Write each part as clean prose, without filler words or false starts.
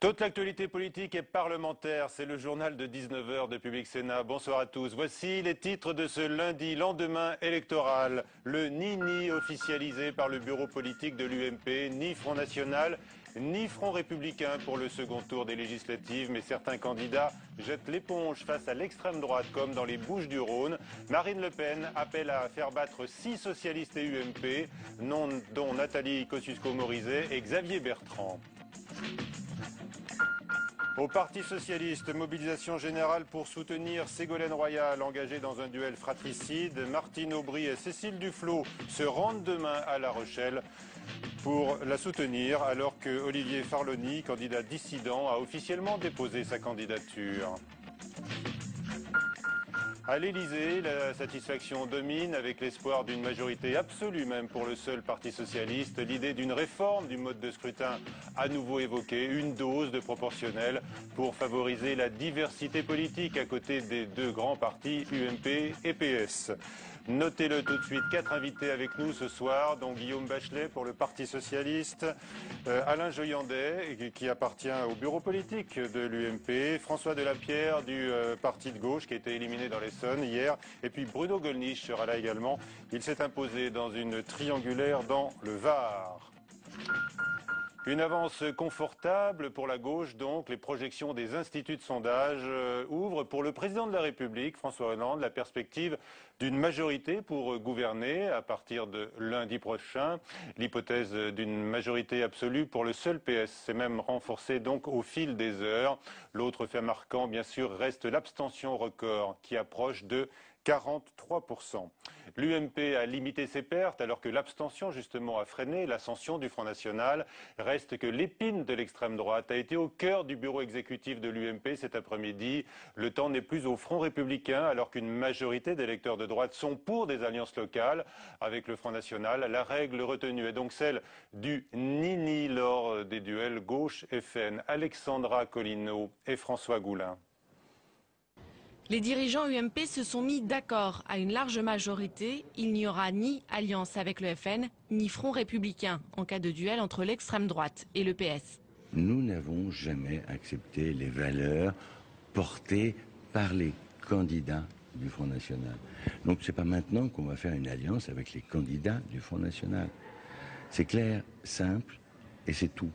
Toute l'actualité politique et parlementaire, c'est le journal de 19h de Public Sénat. Bonsoir à tous. Voici les titres de ce lundi, lendemain électoral. Le ni-ni officialisé par le bureau politique de l'UMP, ni Front National, ni Front Républicain pour le second tour des législatives. Mais certains candidats jettent l'éponge face à l'extrême droite, comme dans les Bouches-du-Rhône. Marine Le Pen appelle à faire battre 6 socialistes et UMP, dont Nathalie Kosciusko-Morizet et Xavier Bertrand. Au Parti socialiste, mobilisation générale pour soutenir Ségolène Royal, engagée dans un duel fratricide. Martine Aubry et Cécile Duflot se rendent demain à La Rochelle pour la soutenir, alors que Olivier Farloni, candidat dissident, a officiellement déposé sa candidature. À l'Élysée, la satisfaction domine avec l'espoir d'une majorité absolue même pour le seul Parti socialiste. L'idée d'une réforme du mode de scrutin à nouveau évoquée, une dose de proportionnel pour favoriser la diversité politique à côté des deux grands partis UMP et PS. Notez-le tout de suite, 4 invités avec nous ce soir, dont Guillaume Bachelet pour le Parti socialiste, Alain Joyandet qui appartient au bureau politique de l'UMP, François Delapierre du Parti de gauche qui a été éliminé dans l'Essonne hier, et puis Bruno Gollnisch sera là également. Il s'est imposé dans une triangulaire dans le Var. Une avance confortable pour la gauche, donc. Les projections des instituts de sondage ouvrent pour le président de la République, François Hollande, la perspective d'une majorité pour gouverner à partir de lundi prochain. L'hypothèse d'une majorité absolue pour le seul PS s'est même renforcée donc au fil des heures. L'autre fait marquant, bien sûr, reste l'abstention record qui approche de 43%. L'UMP a limité ses pertes alors que l'abstention justement a freiné l'ascension du Front National. Reste que l'épine de l'extrême droite a été au cœur du bureau exécutif de l'UMP cet après-midi. Le temps n'est plus au Front Républicain alors qu'une majorité d'électeurs de droite sont pour des alliances locales avec le Front National. La règle retenue est donc celle du ni-ni lors des duels gauche-FN. Alexandra Collineau et François Goulin. Les dirigeants UMP se sont mis d'accord à une large majorité. Il n'y aura ni alliance avec le FN, ni front républicain en cas de duel entre l'extrême droite et le PS. Nous n'avons jamais accepté les valeurs portées par les candidats du Front National. Donc c'est pas maintenant qu'on va faire une alliance avec les candidats du Front National. C'est clair, simple et c'est tout.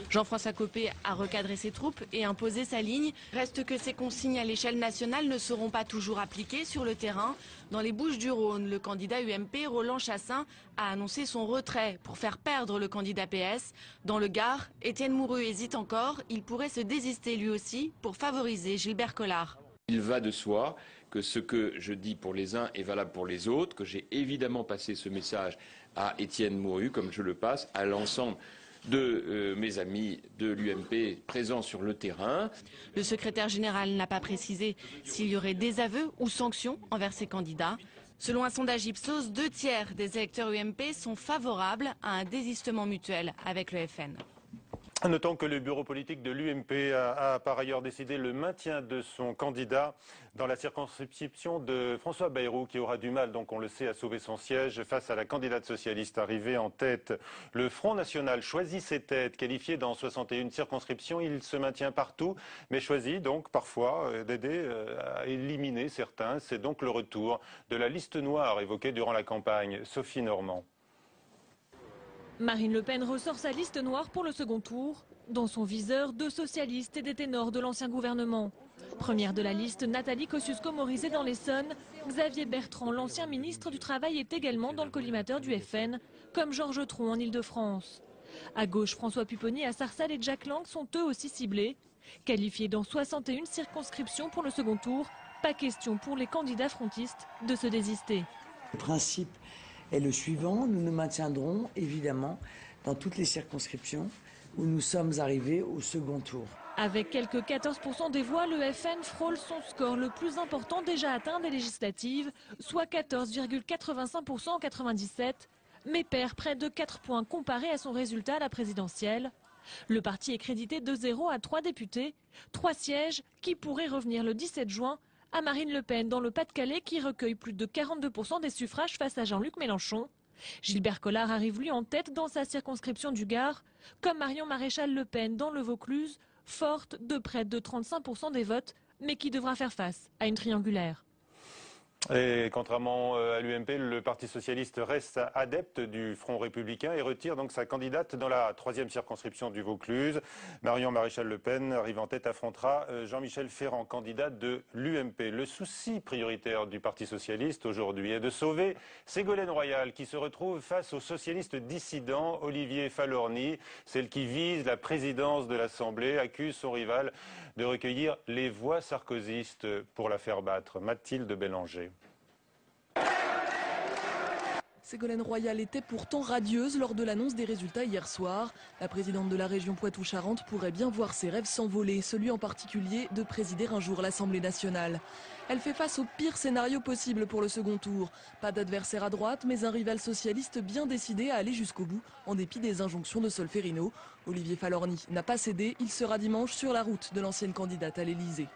Jean-François Copé a recadré ses troupes et imposé sa ligne. Reste que ces consignes à l'échelle nationale ne seront pas toujours appliquées sur le terrain. Dans les Bouches-du-Rhône, le candidat UMP, Roland Chassin, a annoncé son retrait pour faire perdre le candidat PS. Dans le Gard, Étienne Moureux hésite encore. Il pourrait se désister lui aussi pour favoriser Gilbert Collard. Il va de soi que ce que je dis pour les uns est valable pour les autres, que j'ai évidemment passé ce message à Étienne Moureux, comme je le passe à l'ensemble de mes amis de l'UMP présents sur le terrain. Le secrétaire général n'a pas précisé s'il y aurait des aveux ou sanctions envers ces candidats. Selon un sondage Ipsos, 2/3 des électeurs UMP sont favorables à un désistement mutuel avec le FN. Notons que le bureau politique de l'UMP a par ailleurs décidé le maintien de son candidat dans la circonscription de François Bayrou, qui aura du mal, donc on le sait, à sauver son siège face à la candidate socialiste arrivée en tête. Le Front National choisit ses têtes, qualifiées dans 61 circonscriptions. Il se maintient partout, mais choisit donc parfois d'aider à éliminer certains. C'est donc le retour de la liste noire évoquée durant la campagne. Sophie Normand. Marine Le Pen ressort sa liste noire pour le second tour. Dans son viseur, 2 socialistes et des ténors de l'ancien gouvernement. Première de la liste, Nathalie Kosciusko-Morizet dans l'Essonne. Xavier Bertrand, l'ancien ministre du Travail, est également dans le collimateur du FN, comme Georges Tron en Ile-de-France. À gauche, François Pupponi à Sarcelles et Jack Lang sont eux aussi ciblés. Qualifiés dans 61 circonscriptions pour le second tour, pas question pour les candidats frontistes de se désister. Le principe est le suivant, nous nous maintiendrons évidemment dans toutes les circonscriptions où nous sommes arrivés au second tour. Avec quelques 14% des voix, le FN frôle son score le plus important déjà atteint des législatives, soit 14,85% en 97, mais perd près de 4 points comparé à son résultat à la présidentielle. Le parti est crédité de 0 à 3 députés, 3 sièges qui pourraient revenir le 17 juin à Marine Le Pen dans le Pas-de-Calais qui recueille plus de 42% des suffrages face à Jean-Luc Mélenchon. Gilbert Collard arrive lui en tête dans sa circonscription du Gard, comme Marion Maréchal Le Pen dans le Vaucluse, forte de près de 35% des votes, mais qui devra faire face à une triangulaire. Et contrairement à l'UMP, le Parti socialiste reste adepte du Front républicain et retire donc sa candidate dans la 3e circonscription du Vaucluse. Marion Maréchal-Le Pen, arrive en tête, affrontera Jean-Michel Ferrand, candidat de l'UMP. Le souci prioritaire du Parti socialiste aujourd'hui est de sauver Ségolène Royal, qui se retrouve face au socialiste dissident Olivier Falorni. Celle qui vise la présidence de l'Assemblée accuse son rival de recueillir les voix sarkozystes pour la faire battre. Mathilde Bélanger. Ségolène Royal était pourtant radieuse lors de l'annonce des résultats hier soir. La présidente de la région Poitou-Charentes pourrait bien voir ses rêves s'envoler, celui en particulier de présider un jour l'Assemblée nationale. Elle fait face au pire scénario possible pour le second tour. Pas d'adversaire à droite, mais un rival socialiste bien décidé à aller jusqu'au bout, en dépit des injonctions de Solferino. Olivier Falorni n'a pas cédé, il sera dimanche sur la route de l'ancienne candidate à l'Elysée.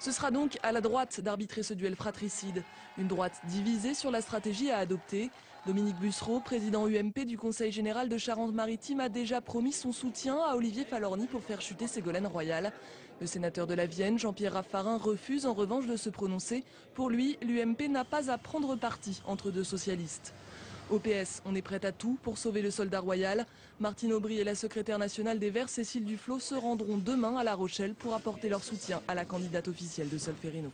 Ce sera donc à la droite d'arbitrer ce duel fratricide. Une droite divisée sur la stratégie à adopter. Dominique Bussereau, président UMP du Conseil général de Charente-Maritime, a déjà promis son soutien à Olivier Falorni pour faire chuter Ségolène Royal. Le sénateur de la Vienne, Jean-Pierre Raffarin, refuse en revanche de se prononcer. Pour lui, l'UMP n'a pas à prendre parti entre deux socialistes. Au PS, on est prêt à tout pour sauver le soldat royal. Martine Aubry et la secrétaire nationale des Verts, Cécile Duflot, se rendront demain à La Rochelle pour apporter leur soutien à la candidate officielle de Solferino.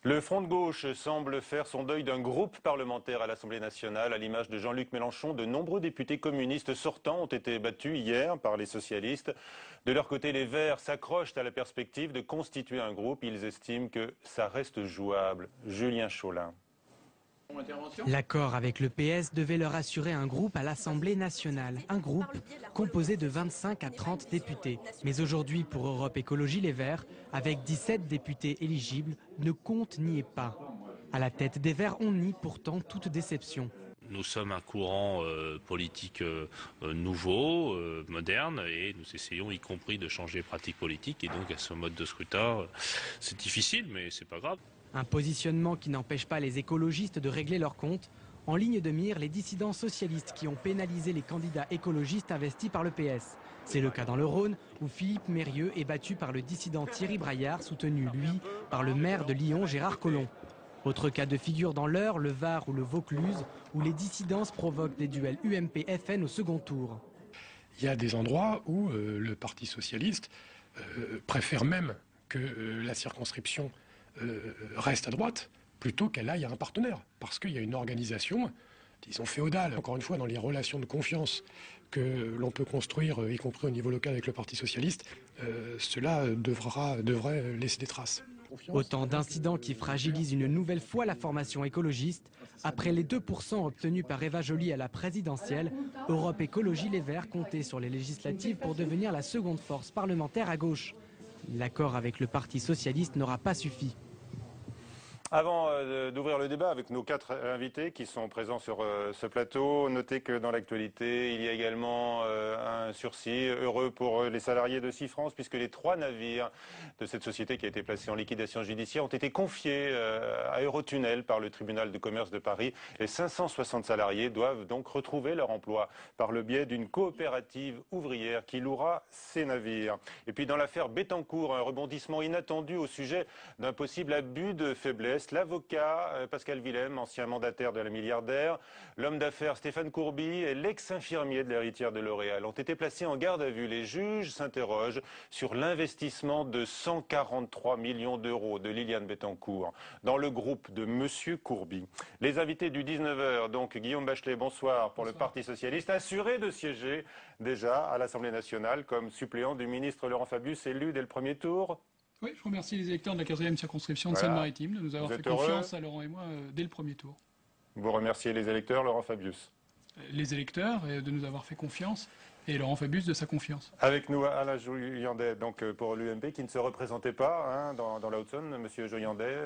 Le Front de gauche semble faire son deuil d'un groupe parlementaire à l'Assemblée nationale. À l'image de Jean-Luc Mélenchon, de nombreux députés communistes sortants ont été battus hier par les socialistes. De leur côté, les Verts s'accrochent à la perspective de constituer un groupe. Ils estiment que ça reste jouable. Julien Chaulin. L'accord avec le PS devait leur assurer un groupe à l'Assemblée nationale. Un groupe composé de 25 à 30 députés. Mais aujourd'hui, pour Europe Écologie Les Verts, avec 17 députés éligibles, ne compte n'y est pas. À la tête des Verts, on nie pourtant toute déception. Nous sommes un courant politique nouveau, moderne, et nous essayons y compris de changer les pratiques politiques. Et donc à ce mode de scrutin, c'est difficile, mais c'est pas grave. Un positionnement qui n'empêche pas les écologistes de régler leur compte. En ligne de mire, les dissidents socialistes qui ont pénalisé les candidats écologistes investis par le PS. C'est le cas dans le Rhône, où Philippe Mérieux est battu par le dissident Thierry Braillard, soutenu, lui, par le maire de Lyon, Gérard Collomb. Autre cas de figure dans l'Eure, le Var ou le Vaucluse, où les dissidences provoquent des duels UMP-FN au second tour. Il y a des endroits où le Parti socialiste préfère même que la circonscription reste à droite, plutôt qu'elle aille à un partenaire. Parce qu'il y a une organisation, disons féodale, encore une fois, dans les relations de confiance que l'on peut construire, y compris au niveau local avec le Parti socialiste, cela devrait laisser des traces. Autant d'incidents qui fragilisent une nouvelle fois la formation écologiste. Après les 2% obtenus par Eva Joly à la présidentielle, Europe Écologie Les Verts comptait sur les législatives pour devenir la seconde force parlementaire à gauche. L'accord avec le Parti socialiste n'aura pas suffi. Avant d'ouvrir le débat avec nos 4 invités qui sont présents sur ce plateau, notez que dans l'actualité, il y a également un sursis heureux pour les salariés de SeaFrance, puisque les 3 navires de cette société qui a été placée en liquidation judiciaire ont été confiés à Eurotunnel par le tribunal de commerce de Paris. Les 560 salariés doivent donc retrouver leur emploi par le biais d'une coopérative ouvrière qui louera ces navires. Et puis dans l'affaire Bettencourt, un rebondissement inattendu au sujet d'un possible abus de faiblesse. L'avocat Pascal Willem, ancien mandataire de la milliardaire, l'homme d'affaires Stéphane Courby et l'ex-infirmier de l'héritière de L'Oréal ont été placés en garde à vue. Les juges s'interrogent sur l'investissement de 143 millions d'euros de Liliane Bettencourt dans le groupe de Monsieur Courby. Les invités du 19h, donc Guillaume Bachelet, bonsoir, pour le Parti socialiste, assuré de siéger déjà à l'Assemblée nationale comme suppléant du ministre Laurent Fabius, élu dès le premier tour. Oui, je remercie les électeurs de la 4e circonscription de Seine-Maritime de nous avoir fait confiance à Laurent et moi dès le premier tour. Vous remerciez les électeurs, Laurent Fabius. Les électeurs de nous avoir fait confiance et Laurent Fabius de sa confiance. Avec nous Alain Joyandet, donc pour l'UMP, qui ne se représentait pas dans la Haute-Saône, Monsieur Joyandet,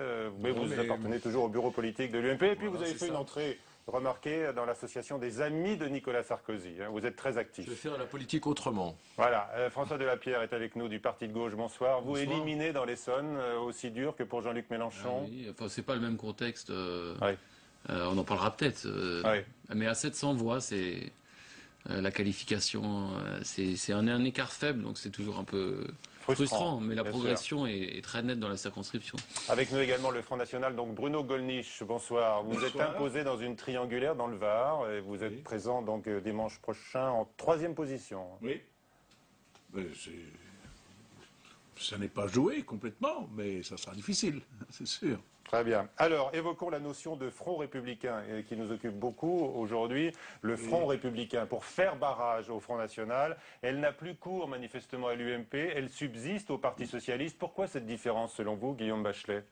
mais vous appartenez toujours au bureau politique de l'UMP, et puis vous avez fait une entrée remarquée dans l'association des Amis de Nicolas Sarkozy. Vous êtes très actif. Je vais faire la politique autrement. Voilà, François Delapierre est avec nous du Parti de gauche. Bonsoir. Vous éliminé dans l'Essonne, aussi dur que pour Jean-Luc Mélenchon. Oui, enfin, c'est pas le même contexte. On en parlera peut-être. Mais à 700 voix, c'est la qualification, c'est un écart faible, donc c'est toujours un peu frustrant, mais la progression est très nette dans la circonscription. Avec nous également le Front National, donc Bruno Gollnisch, bonsoir. Vous êtes imposé dans une triangulaire dans le Var, et vous êtes présent donc dimanche prochain en 3e position. Oui. Ça n'est pas joué complètement, mais ça sera difficile, c'est sûr. Très bien. Alors, évoquons la notion de front républicain qui nous occupe beaucoup aujourd'hui. Le front républicain, pour faire barrage au Front National, elle n'a plus cours manifestement à l'UMP, elle subsiste au Parti Socialiste. Pourquoi cette différence selon vous, Guillaume Bachelet ?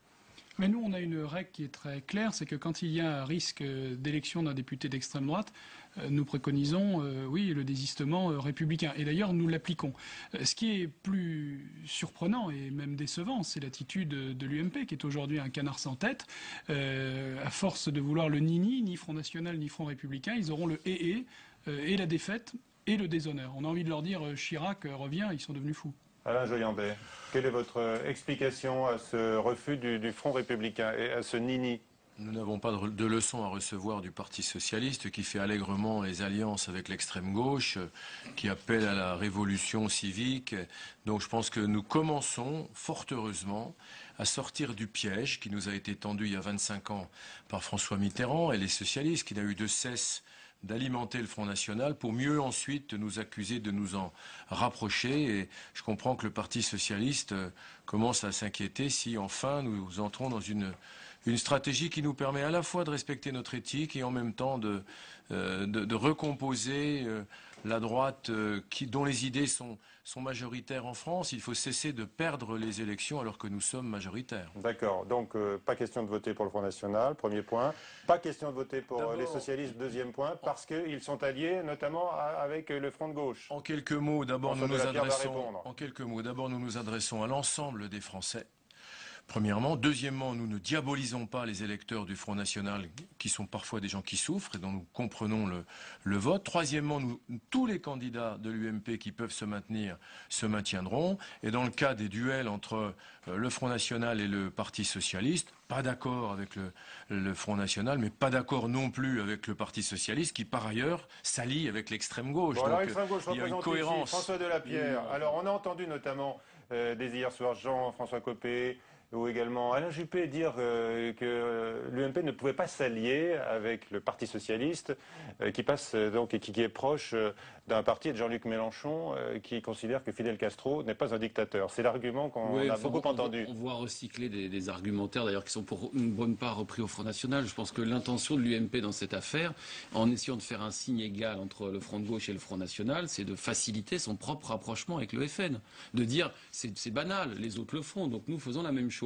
Mais nous, on a une règle qui est très claire, c'est que quand il y a un risque d'élection d'un député d'extrême droite, nous préconisons, le désistement républicain. Et d'ailleurs, nous l'appliquons. Ce qui est plus surprenant et même décevant, c'est l'attitude de l'UMP, qui est aujourd'hui un canard sans tête. À force de vouloir le ni Front National, ni Front républicain, ils auront le et la défaite et le déshonneur. On a envie de leur dire Chirac revient, ils sont devenus fous. Alain Joyandet, quelle est votre explication à ce refus du Front républicain et à ce nini ? Nous n'avons pas de leçons à recevoir du Parti socialiste qui fait allègrement les alliances avec l'extrême gauche, qui appelle à la révolution civique. Donc je pense que nous commençons, fort heureusement, à sortir du piège qui nous a été tendu il y a 25 ans par François Mitterrand et les socialistes, qui n'a eu de cesse d'alimenter le Front National pour mieux ensuite nous accuser de nous en rapprocher. Et je comprends que le Parti Socialiste commence à s'inquiéter si enfin nous entrons dans une stratégie qui nous permet à la fois de respecter notre éthique et en même temps de recomposer la droite dont les idées sont majoritaires en France. Il faut cesser de perdre les élections alors que nous sommes majoritaires. D'accord. Donc, pas question de voter pour le Front National, premier point. Pas question de voter pour les socialistes, deuxième point, parce qu'ils sont alliés notamment avec le Front de gauche. En quelques mots, d'abord, nous nous adressons à l'ensemble des Français. Premièrement. Deuxièmement, nous ne diabolisons pas les électeurs du Front National, qui sont parfois des gens qui souffrent et dont nous comprenons le vote. Troisièmement, tous les candidats de l'UMP qui peuvent se maintenir se maintiendront. Et dans le cas des duels entre le Front National et le Parti Socialiste, pas d'accord avec le Front National, mais pas d'accord non plus avec le Parti Socialiste, qui par ailleurs s'allie avec l'extrême gauche. Bon, donc l'extrême gauche il y a une cohérence. Ici, François Delapierre. Alors on a entendu notamment dès hier soir Jean-François Copé ou également Alain Juppé dire que l'UMP ne pouvait pas s'allier avec le Parti Socialiste, qui passe donc et qui est proche d'un parti de Jean-Luc Mélenchon, qui considère que Fidel Castro n'est pas un dictateur. C'est l'argument qu'on a beaucoup entendu. On voit recycler des argumentaires d'ailleurs qui sont pour une bonne part repris au Front National. Je pense que l'intention de l'UMP dans cette affaire, en essayant de faire un signe égal entre le Front de gauche et le Front National, c'est de faciliter son propre rapprochement avec le FN, de dire c'est banal, les autres le font, donc nous faisons la même chose.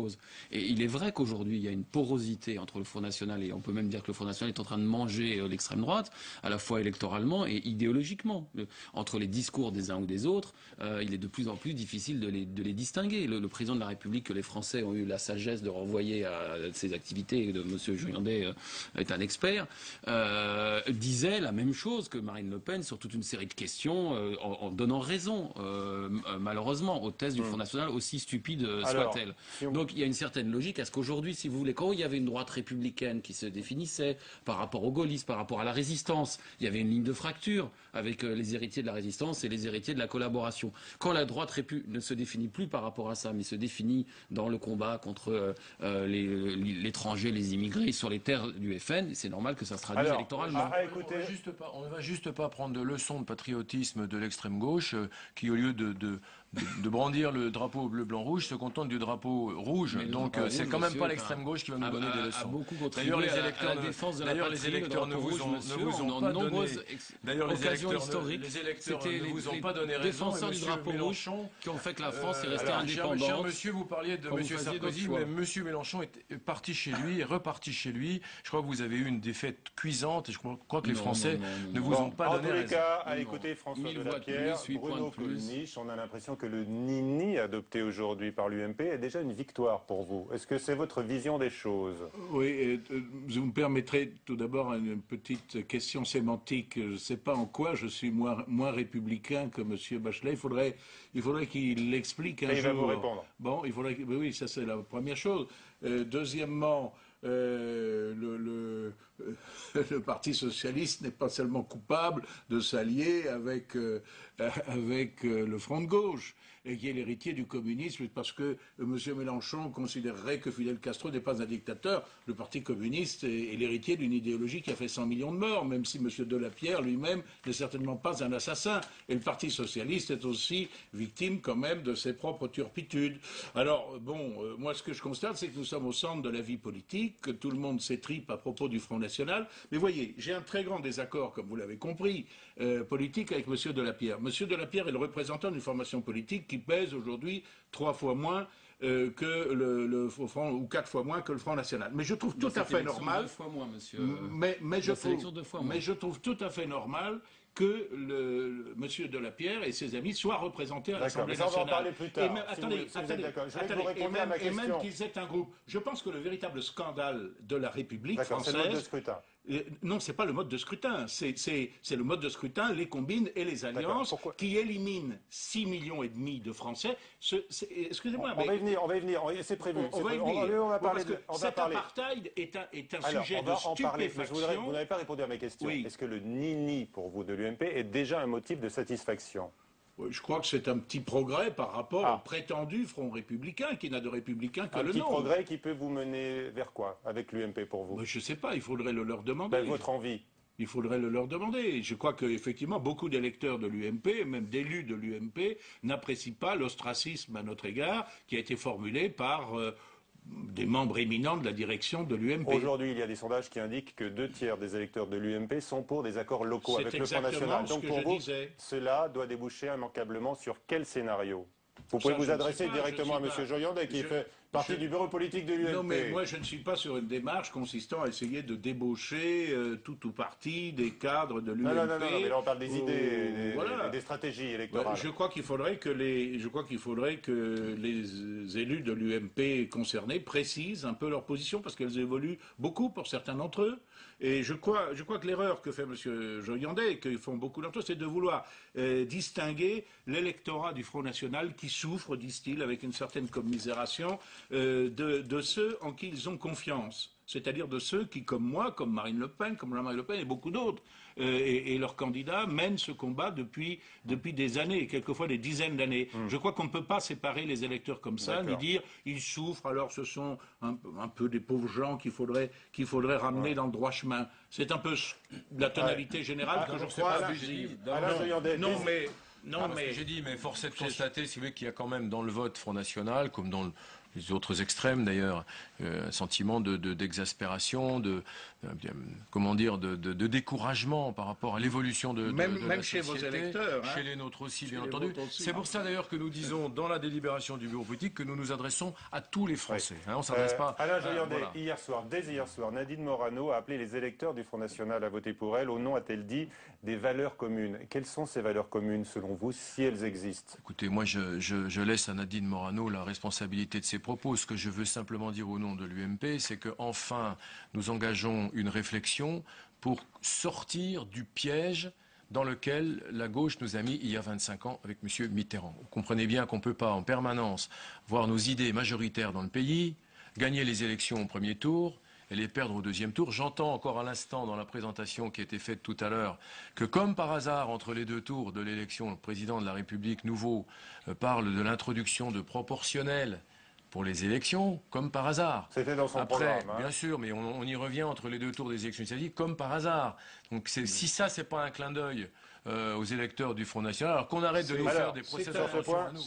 Et il est vrai qu'aujourd'hui, il y a une porosité entre le Front National et on peut même dire que le Front National est en train de manger l'extrême droite, à la fois électoralement et idéologiquement. Entre les discours des uns ou des autres, il est de plus en plus difficile de les distinguer. Le président de la République, que les Français ont eu la sagesse de renvoyer à ses activités, et de M. Joyandet est un expert, disait la même chose que Marine Le Pen sur toute une série de questions, en donnant raison, malheureusement, aux thèses du Front National, aussi stupides soient-elles. Donc il y a une certaine logique à ce qu'aujourd'hui, si vous voulez, quand il y avait une droite républicaine qui se définissait par rapport aux gaullistes, par rapport à la résistance, il y avait une ligne de fracture avec les héritiers de la résistance et les héritiers de la collaboration. Quand la droite ne se définit plus par rapport à ça, mais se définit dans le combat contre l'étranger, les immigrés sur les terres du FN, c'est normal que ça se traduise électoralement. On ne va juste pas prendre de leçons de patriotisme de l'extrême gauche qui, au lieu de brandir le drapeau bleu-blanc-rouge, se contente du drapeau rouge. Donc c'est quand même pas l'extrême gauche qui va nous donner des leçons. D'ailleurs, les électeurs ne vous ont pas donné. D'ailleurs, les électeurs ne vous ont pas donné raison. Défenseurs du drapeau rouge qui ont fait que la France est restée indépendante. Cher monsieur, vous parliez de monsieur Sarkozy, mais monsieur Mélenchon est parti chez lui, est reparti chez lui. Je crois que vous avez eu une défaite cuisante et je crois que les Français ne vous ont pas donné raison. En tous les cas, à écouter François Delapierre, Bruno Gollnisch, on a l'impression que le nini adopté aujourd'hui par l'UMP est déjà une victoire pour vous. Est-ce que c'est votre vision des choses? Oui, vous me permettrez tout d'abord une petite question sémantique. Je ne sais pas en quoi je suis moins républicain que M. Bachelet. Il faudrait qu'il l'explique un jour. Il va vous répondre. Bon, oui, ça c'est la première chose. Deuxièmement, le Parti socialiste n'est pas seulement coupable de s'allier avec le Front de gauche, et qui est l'héritier du communisme, parce que M. Mélenchon considérerait que Fidel Castro n'est pas un dictateur. Le Parti communiste est l'héritier d'une idéologie qui a fait 100 millions de morts, même si M. Delapierre lui-même n'est certainement pas un assassin. Et le Parti socialiste est aussi victime quand même de ses propres turpitudes. Alors, bon, moi ce que je constate, c'est que nous sommes au centre de la vie politique, que tout le monde s'étripe à propos du Front National. Mais voyez, j'ai un très grand désaccord, comme vous l'avez compris, politique avec M. Delapierre. M. Delapierre est le représentant d'une formation politique qui pèse aujourd'hui 3 fois moins que le Front, ou 4 fois moins que le Front National. Mais je trouve tout à fait normal. 2 fois moins, monsieur. Mais je trouve tout à fait normal que M. Delapierre et ses amis soient représentés à l'Assemblée nationale. On va en parler plus tard. Et même qu'ils aient un groupe. Je pense que le véritable scandale de la République française... c'est le mode de scrutin. Non, c'est pas le mode de scrutin. C'est le mode de scrutin, les combines et les alliances qui éliminent 6,5 millions de Français. Excusez-moi, on va y venir. C'est prévu. On va parler cet apartheid est un sujet de stupéfaction. Vous n'avez pas répondu à ma question. Oui. Est-ce que le ni-ni pour vous de l'UMP est déjà un motif de satisfaction? Je crois que c'est un petit progrès par rapport au prétendu Front républicain, qui n'a de républicain que le nom. Un petit progrès qui peut vous mener vers quoi, avec l'UMP pour vous? Je ne sais pas, il faudrait le leur demander. Votre envie? Il faudrait le leur demander. Je crois qu'effectivement, beaucoup d'électeurs de l'UMP, même d'élus de l'UMP, n'apprécient pas l'ostracisme à notre égard qui a été formulé par... des membres éminents de la direction de l'UMP. Aujourd'hui, il y a des sondages qui indiquent que 2 tiers des électeurs de l'UMP sont pour des accords locaux avec le Front National. Donc pour vous, cela doit déboucher immanquablement sur quel scénario? Vous pouvez vous adresser directement à M. Joyandet, qui fait partie du bureau politique de l'UMP. Non, mais moi, je ne suis pas sur une démarche consistant à essayer de débaucher tout ou parti des cadres de l'UMP. Non, mais là, on parle des idées et des stratégies électorales. Je crois qu'il faudrait que les élus de l'UMP concernés précisent un peu leur position, parce qu'elles évoluent beaucoup pour certains d'entre eux. Et je crois que l'erreur que fait M. Joyandet, et que font beaucoup d'entre eux, c'est de vouloir distinguer l'électorat du Front National qui souffre, disent-ils, avec une certaine commisération, de ceux en qui ils ont confiance. C'est-à-dire de ceux qui, comme moi, comme Marine Le Pen, comme Jean-Marie Le Pen et beaucoup d'autres, et leurs candidats mènent ce combat depuis des années, quelquefois des dizaines d'années. Je crois qu'on ne peut pas séparer les électeurs comme ça, ni dire ils souffrent, alors ce sont un peu des pauvres gens qu'il faudrait ramener dans le droit chemin. C'est un peu la tonalité générale que je crois abusive. Non, mais j'ai dit, mais force est de constater, si vous voulez, qu'il y a quand même dans le vote Front National, comme dans les autres extrêmes d'ailleurs, un sentiment d'exaspération, de découragement par rapport à l'évolution de la société. Même chez vos électeurs. Chez les nôtres aussi, bien entendu. C'est pour ça d'ailleurs que nous disons dans la délibération du bureau politique que nous nous adressons à tous les Français. On ne s'adresse pas... Alain Joyandet, dès hier soir, Nadine Morano a appelé les électeurs du Front National à voter pour elle. Au nom, a-t-elle dit, des valeurs communes. Quelles sont ces valeurs communes selon vous, si elles existent? Écoutez, moi je laisse à Nadine Morano la responsabilité de ses propos. Ce que je veux simplement dire au nom de l'UMP, c'est qu'enfin nous engageons une réflexion pour sortir du piège dans lequel la gauche nous a mis il y a 25 ans avec M. Mitterrand. Vous comprenez bien qu'on ne peut pas en permanence voir nos idées majoritaires dans le pays, gagner les élections au premier tour et les perdre au deuxième tour. J'entends encore à l'instant dans la présentation qui a été faite tout à l'heure que comme par hasard entre les 2 tours de l'élection, le président de la République nouveau parle de l'introduction de proportionnels pour les élections, comme par hasard. C'était dans son programme. Bien sûr, mais on y revient entre les 2 tours des élections législatives, comme par hasard. Donc si ça, c'est pas un clin d'œil aux électeurs du Front National, alors qu'on arrête de nous faire des procès d'intention à nous.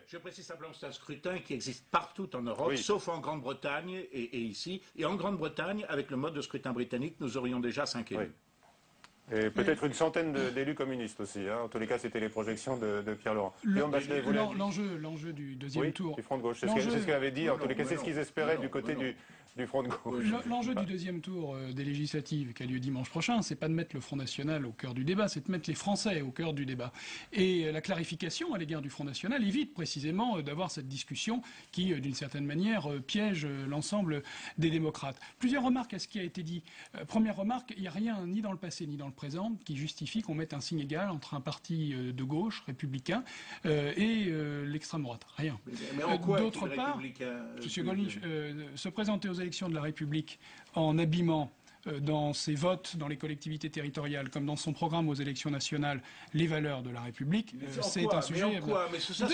Je précise simplement que c'est un scrutin qui existe partout en Europe, sauf en Grande-Bretagne et ici. Et en Grande-Bretagne, avec le mode de scrutin britannique, nous aurions déjà 5 élus. Et peut-être une centaine d'élus communistes aussi. En tous les cas, c'était les projections de Pierre Laurent. L'enjeu du deuxième tour. Du Front de gauche. C'est ce qu'avait dit. En tous les cas, c'est ce qu'ils espéraient du côté du Front de gauche. L'enjeu du deuxième tour des législatives qui a lieu dimanche prochain, c'est pas de mettre le Front National au cœur du débat, c'est de mettre les Français au cœur du débat. Et la clarification à l'égard du Front National évite précisément d'avoir cette discussion qui, d'une certaine manière, piège l'ensemble des démocrates. Plusieurs remarques à ce qui a été dit. Première remarque, il n'y a rien ni dans le passé ni dans le présente qui justifie qu'on mette un signe égal entre un parti de gauche, républicain, et l'extrême droite. Rien. Mais en quoi d'autre part, M. Gollnisch, se présenter aux élections de la République en abîmant dans ses votes dans les collectivités territoriales comme dans son programme aux élections nationales les valeurs de la République, c'est un sujet... Le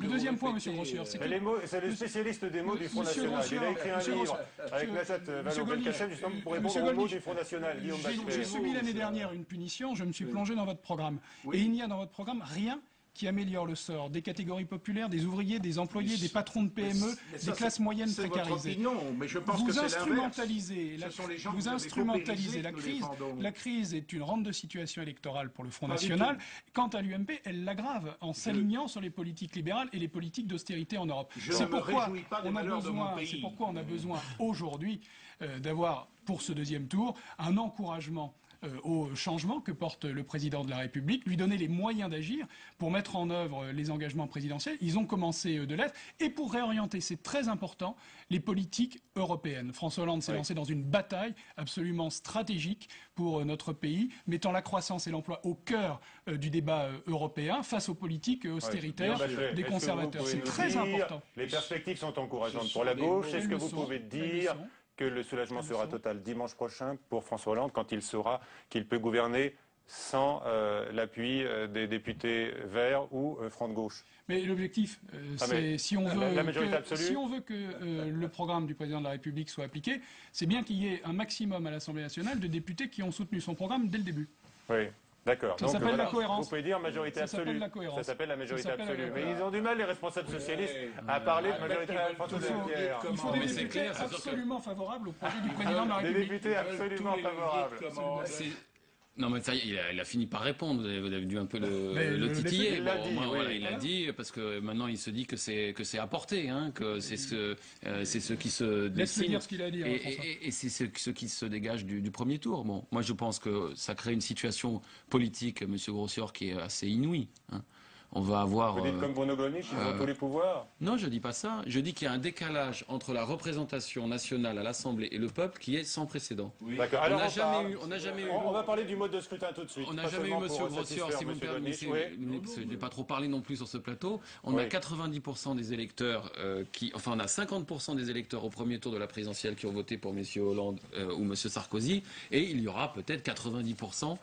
deuxième point, M. Grossière, c'est que... C'est le spécialiste des mots du Front National. Il a écrit un livre avec Najat Vallaud-Belkacem justement pour répondre aux mots du Front National. J'ai subi l'année dernière une punition, je me suis plongé dans votre programme. Et il n'y a dans votre programme rien qui améliore le sort des catégories populaires, des ouvriers, des employés, des patrons de PME, des classes moyennes précarisées. Mais je pense vous que c'est instrumentalisez la crise. La crise est une rente de situation électorale pour le Front National. Quant à l'UMP, elle l'aggrave en s'alignant sur les politiques libérales et les politiques d'austérité en Europe. C'est pourquoi on a besoin aujourd'hui d'avoir, pour ce deuxième tour, un encouragement au changement que porte le président de la République, lui donner les moyens d'agir pour mettre en œuvre les engagements présidentiels. Ils ont commencé de l'être. Et pour réorienter, c'est très important, les politiques européennes. François Hollande s'est lancé dans une bataille absolument stratégique pour notre pays, mettant la croissance et l'emploi au cœur du débat européen face aux politiques austéritaires des conservateurs. C'est très important. Les perspectives sont encourageantes pour la gauche. Est-ce que vous pouvez dire que le soulagement sera total dimanche prochain pour François Hollande quand il saura qu'il peut gouverner sans l'appui des députés verts ou front de gauche? Mais l'objectif, c'est si on veut que le programme du président de la République soit appliqué, c'est bien qu'il y ait un maximum à l'Assemblée nationale de députés qui ont soutenu son programme dès le début. Oui. D'accord. Ça s'appelle la cohérence. Vous pouvez dire majorité absolue. Ça s'appelle la majorité absolue. Mais ils ont du mal, les responsables socialistes, à parler de majorité absolue. Il faut des députés absolument favorables au projet du président de la République. Des députés absolument favorables. Non, mais ça y est, il a fini par répondre. Vous avez dû un peu le titiller. Il l'a dit, parce que maintenant il se dit que c'est à portée, que c'est ce qui se dessine. Laisse-le dire ce qu'il a dit. Et c'est ce qui se dégage du premier tour. Bon, moi je pense que ça crée une situation politique, M. Grossière, qui est assez inouïe. On va avoir... Vous dites comme Bruno Gollnisch, ils ont tous les pouvoirs? Non, je dis pas ça. Je dis qu'il y a un décalage entre la représentation nationale à l'Assemblée et le peuple qui est sans précédent. Oui. D'accord. On n'a jamais eu... On va parler du mode de scrutin tout de suite. On n'a jamais eu, M. Grossière, si vous me permettez, je n'ai pas trop parlé non plus sur ce plateau. On a 90% des électeurs on a 50% des électeurs au premier tour de la présidentielle qui ont voté pour M. Hollande ou M. Sarkozy, et il y aura peut-être 90%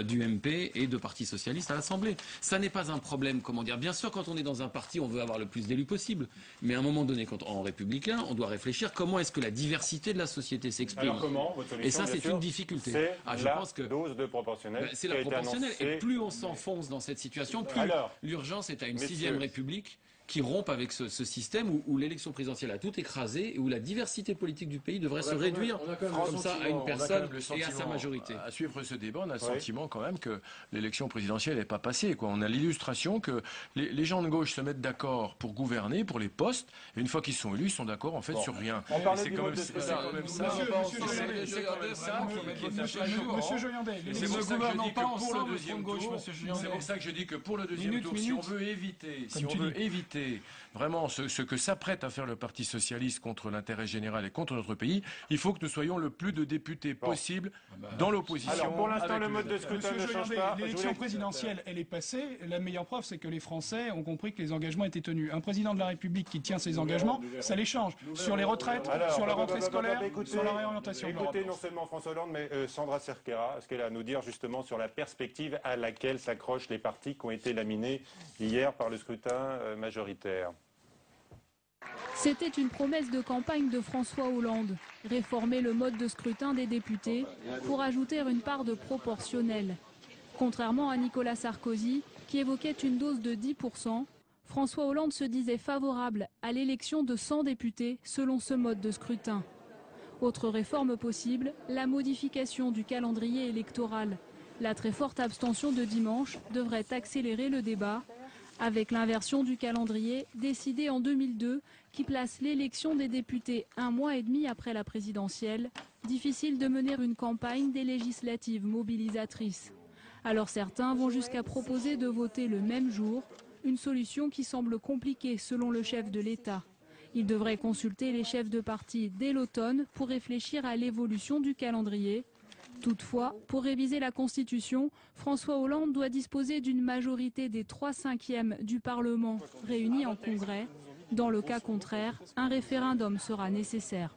d'UMP et de Parti socialiste à l'Assemblée. Ça n'est pas un problème. Comment dire, bien sûr, quand on est dans un parti, on veut avoir le plus d'élus possible. Mais à un moment donné, en républicain, on doit réfléchir comment est-ce que la diversité de la société s'exprime. Alors comment, votre solution, et ça, c'est une difficulté. C'est dose de proportionnelle. C'est la proportionnelle. Et plus on s'enfonce dans cette situation, plus l'urgence est à une 6e République qui rompt avec ce système où l'élection présidentielle a tout écrasé et où la diversité politique du pays devrait se réduire comme ça à une personne et à sa majorité. À suivre ce débat, on a le sentiment quand même que l'élection présidentielle n'est pas passée. On a l'illustration que les gens de gauche se mettent d'accord pour gouverner, pour les postes, et une fois qu'ils sont élus, ils sont d'accord en fait sur rien. C'est quand même ça. Monsieur Joyandet, c'est pour ça que je dis que pour le deuxième tour, c'est pour ça que je dis que pour le deuxième tour, si on veut éviter vraiment ce que s'apprête à faire le Parti socialiste contre l'intérêt général et contre notre pays, il faut que nous soyons le plus de députés possible dans l'opposition. Alors pour l'instant, le mode de scrutin ne change pas. L'élection présidentielle, elle est passée. La meilleure preuve, c'est que les Français ont compris que les engagements étaient tenus. Un président de la République qui tient ses engagements, ça les change. Sur les retraites, sur la rentrée scolaire, sur la réorientation de l'Europe. Écoutez non seulement François Hollande, mais Sandra Cerqueira, ce qu'elle a à nous dire justement sur la perspective à laquelle s'accrochent les partis qui ont été laminés hier par le scrutin majoritaire. C'était une promesse de campagne de François Hollande, réformer le mode de scrutin des députés pour ajouter une part de proportionnel. Contrairement à Nicolas Sarkozy, qui évoquait une dose de 10%, François Hollande se disait favorable à l'élection de 100 députés selon ce mode de scrutin. Autre réforme possible, la modification du calendrier électoral. La très forte abstention de dimanche devrait accélérer le débat, avec l'inversion du calendrier décidée en 2002 qui place l'élection des députés 1 mois et demi après la présidentielle. Difficile de mener une campagne des législatives mobilisatrices. Alors certains vont jusqu'à proposer de voter le même jour, une solution qui semble compliquée selon le chef de l'État. Il devrait consulter les chefs de parti dès l'automne pour réfléchir à l'évolution du calendrier. Toutefois, pour réviser la Constitution, François Hollande doit disposer d'une majorité des 3/5 du Parlement réunis en Congrès. Dans le cas contraire, un référendum sera nécessaire.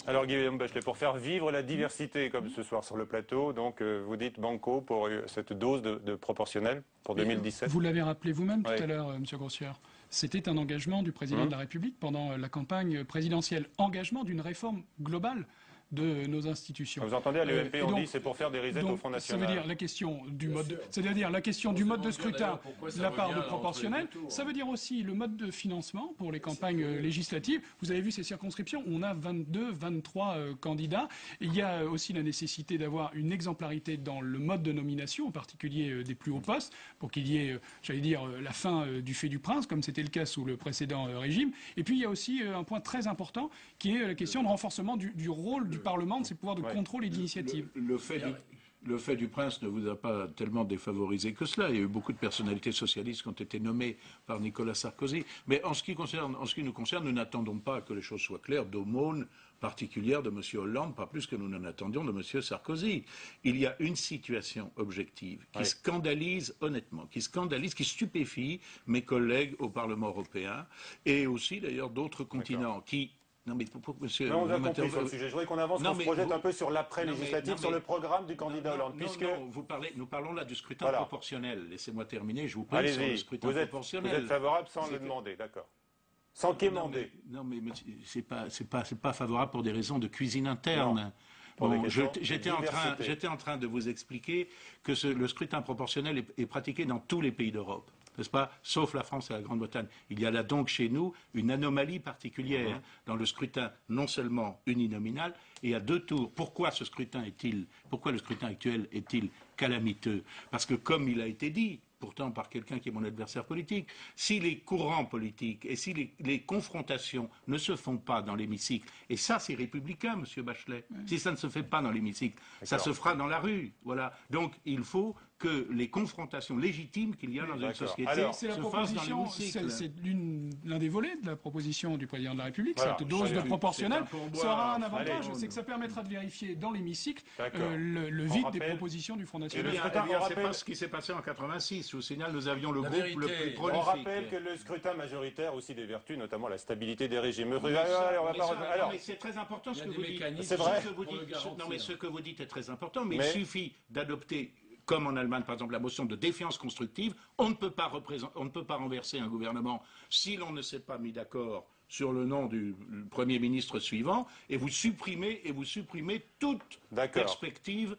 Alors Guillaume Bachelet, pour faire vivre la diversité comme ce soir sur le plateau, donc vous dites banco pour cette dose de proportionnel pour 2017. Vous l'avez rappelé vous-même tout à l'heure, M. Grossière. C'était un engagement du président de la République pendant la campagne présidentielle. Engagement d'une réforme globale de nos institutions. Vous entendez, à l'UMP, on dit c'est pour faire des risettes au Front National. Ça veut dire la question du mode, c'est-à-dire la question du mode de scrutin, la part de proportionnel. Ça veut dire aussi le mode de financement pour les campagnes législatives. Vous avez vu ces circonscriptions, on a 22, 23 candidats. Il y a aussi la nécessité d'avoir une exemplarité dans le mode de nomination, en particulier des plus hauts postes, pour qu'il y ait, j'allais dire, la fin du fait du prince, comme c'était le cas sous le précédent régime. Et puis il y a aussi un point très important, qui est la question de renforcement du rôle du Parlement, de ses pouvoirs de contrôle et d'initiative. Le fait du prince ne vous a pas tellement défavorisé que cela. Il y a eu beaucoup de personnalités socialistes qui ont été nommées par Nicolas Sarkozy. Mais en ce qui nous concerne, nous n'attendons pas que les choses soient claires d'aumône particulière de M. Hollande, pas plus que nous n'en attendions de M. Sarkozy. Il y a une situation objective qui scandalise honnêtement, qui stupéfie mes collègues au Parlement européen et aussi d'ailleurs d'autres continents qui... Non, mais monsieur, on a compris sur le sujet. Je voudrais qu'on avance, qu'on se projette un peu sur l'après-législative, sur le programme du candidat Hollande. Nous parlons là du scrutin proportionnel. Laissez-moi terminer, je vous prie sur le scrutin proportionnel. Vous êtes favorable sans le demander, d'accord. Sans quémander. Non, mais c'est pas favorable pour des raisons de cuisine interne. Bon, j'étais en train de vous expliquer que le scrutin proportionnel est pratiqué dans tous les pays d'Europe, n'est-ce pas, sauf la France et la Grande-Bretagne. Il y a là donc chez nous une anomalie particulière dans le scrutin non seulement uninominal et à 2 tours. Pourquoi le scrutin actuel est-il calamiteux? Parce que comme il a été dit, pourtant par quelqu'un qui est mon adversaire politique, si les courants politiques et si les confrontations ne se font pas dans l'hémicycle, et ça c'est républicain, Monsieur Bachelet, si ça ne se fait pas dans l'hémicycle, ça se fera dans la rue, voilà. Donc il faut que les confrontations légitimes qu'il y a dans une société se fassent dans l'hémicycle. C'est l'un des volets de la proposition du président de la République. Cette dose de proportionnel sera un avantage, c'est que ça permettra de vérifier dans l'hémicycle le vide des propositions du Front National. C'est pas ce qui s'est passé en 86. Je vous signale, nous avions le groupe le plus prolifique. On rappelle que le scrutin majoritaire a aussi des vertus, notamment la stabilité des régimes. Mais c'est très important ce que vous dites. C'est vrai. Non, mais ce que vous dites est très important, mais il suffit d'adopter, comme en Allemagne, par exemple, la motion de défiance constructive. On ne peut pas renverser un gouvernement si l'on ne s'est pas mis d'accord sur le nom du Premier ministre suivant, et vous supprimez toute perspective.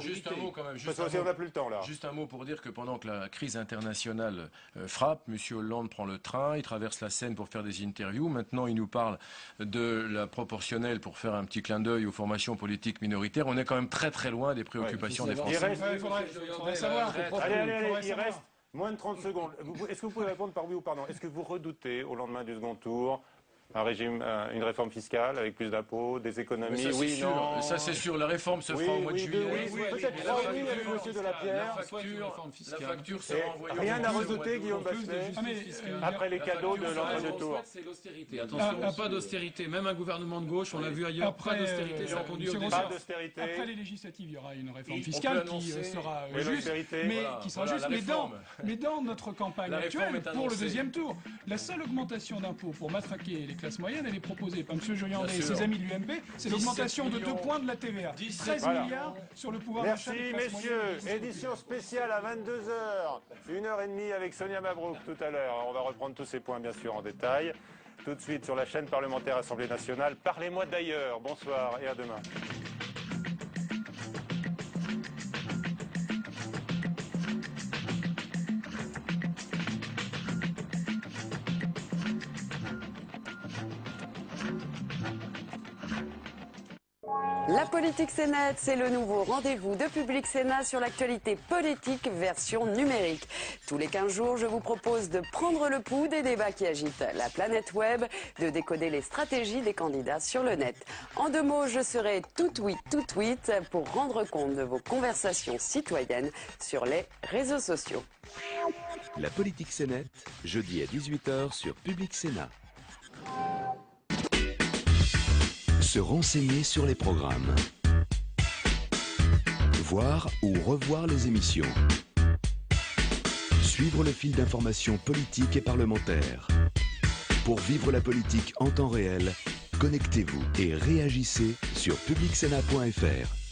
Juste un mot quand même. Parce qu'on n'a plus le temps là. Juste un mot pour dire que pendant que la crise internationale frappe, M. Hollande prend le train, il traverse la Seine pour faire des interviews. Maintenant, il nous parle de la proportionnelle pour faire un petit clin d'œil aux formations politiques minoritaires. On est quand même très très loin des préoccupations des Français. Il faudrait savoir. Allez, il reste moins de 30 secondes. Est-ce que vous pouvez répondre par oui ou par non? Est-ce que vous redoutez, au lendemain du second tour, une réforme fiscale avec plus d'impôts, des économies? Oui, non. Ça c'est sûr. La réforme se fera au mois de juillet. Peut-être 3 avec M. Delapierre. La facture sera envoyée. Rien à redouter, Guillaume Bachelet, après les cadeaux de l'entre-deux-tours. C'est l'austérité. Attention, pas d'austérité. Même un gouvernement de gauche, on l'a vu ailleurs, pas d'austérité, ça conduit au désastre. Après les législatives, il y aura une réforme fiscale qui sera juste, mais dans notre campagne actuelle, pour le deuxième tour, la seule augmentation d'impôts pour matraquer les classes moyennes, elle est proposée par M. Joyandet et ses amis de l'UMP, c'est l'augmentation de 2 points de la TVA. 13 milliards sur le pouvoir d'achat des classes moyennes. Merci messieurs, édition spéciale à 22h, 1h30 avec Sonia Mabrouk tout à l'heure. On va reprendre tous ces points bien sûr en détail. Tout de suite sur la chaîne parlementaire Assemblée nationale. Parlez-moi d'ailleurs. Bonsoir et à demain. La politique Sénat, c'est le nouveau rendez-vous de Public Sénat sur l'actualité politique version numérique. Tous les 15 jours, je vous propose de prendre le pouls des débats qui agitent la planète web, de décoder les stratégies des candidats sur le net. En 2 mots, je serai tout tweet pour rendre compte de vos conversations citoyennes sur les réseaux sociaux. La politique Sénat, jeudi à 18h sur Public Sénat. Se renseigner sur les programmes. Voir ou revoir les émissions. Suivre le fil d'information politique et parlementaire. Pour vivre la politique en temps réel, connectez-vous et réagissez sur publicsénat.fr.